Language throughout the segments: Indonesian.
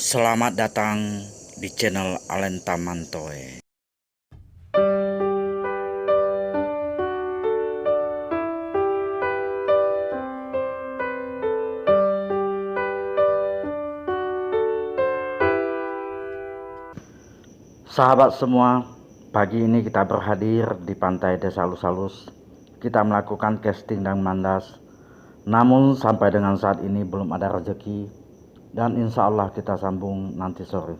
Selamat datang di channel Alenta Mantoy. Sahabat semua, pagi ini kita berhadir di pantai Desa Alus-Alus. Kita melakukan casting dan mandas. Namun sampai dengan saat ini belum ada rezeki. Dan insya Allah kita sambung nanti sore.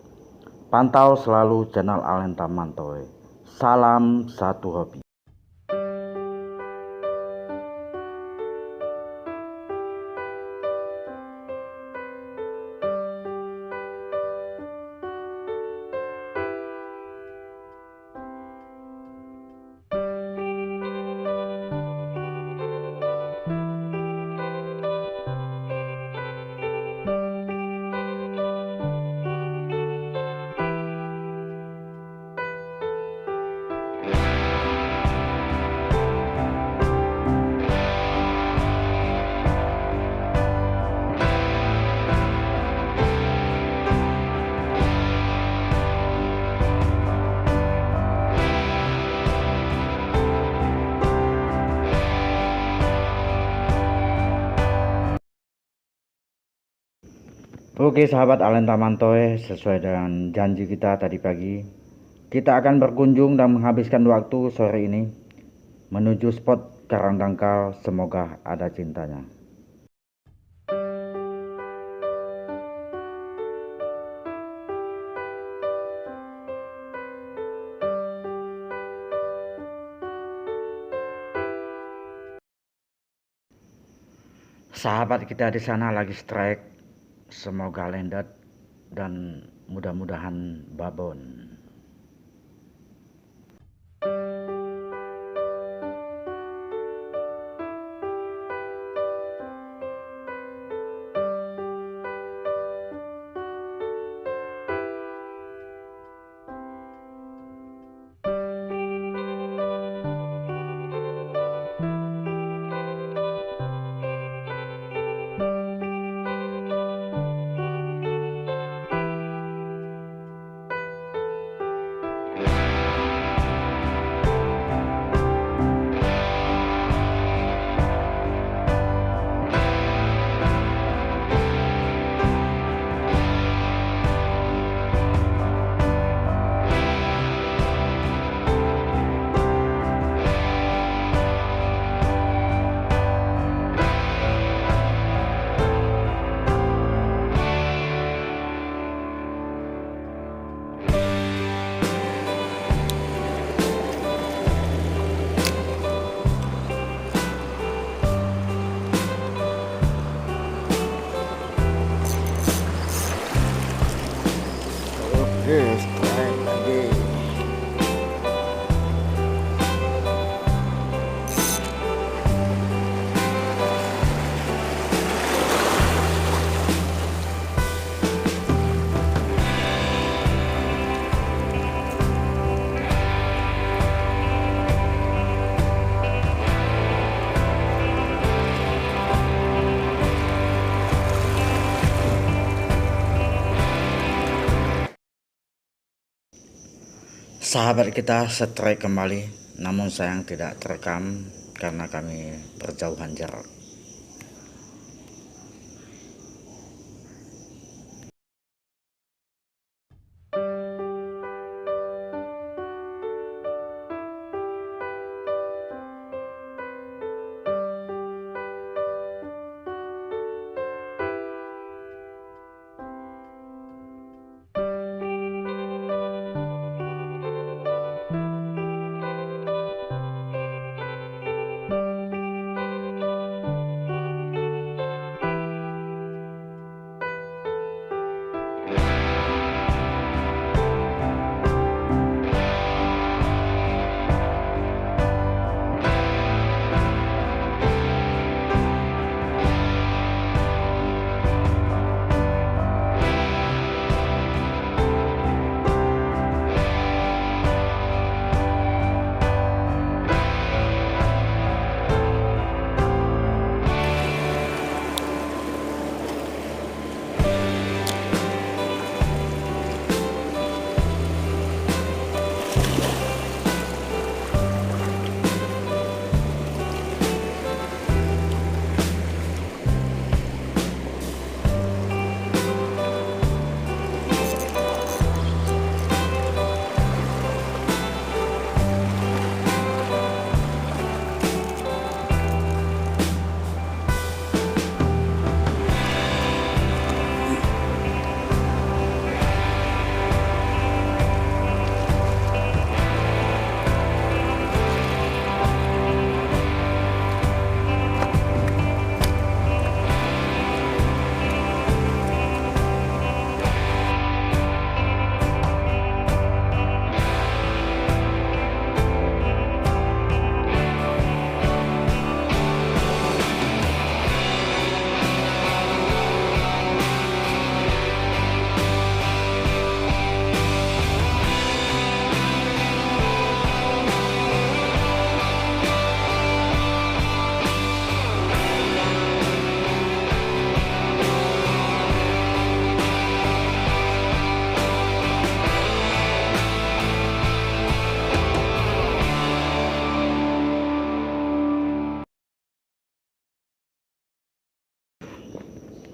Pantau selalu channel Alenta Mantoy. Salam satu hobi. Oke sahabat Alenta Mantoy, sesuai dengan janji kita tadi pagi, kita akan berkunjung dan menghabiskan waktu sore ini menuju spot Karang Dangkal. Semoga ada cintanya. Sahabat kita di sana lagi strike, semoga landed dan mudah-mudahan babon. Oke, strike lagi. Sahabat kita strike kembali, namun sayang tidak terekam karena kami berjauhan jarak.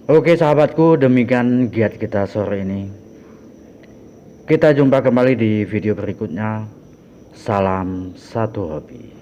Oke sahabatku, demikian giat kita sore ini. Kita jumpa kembali di video berikutnya. Salam satu hobi.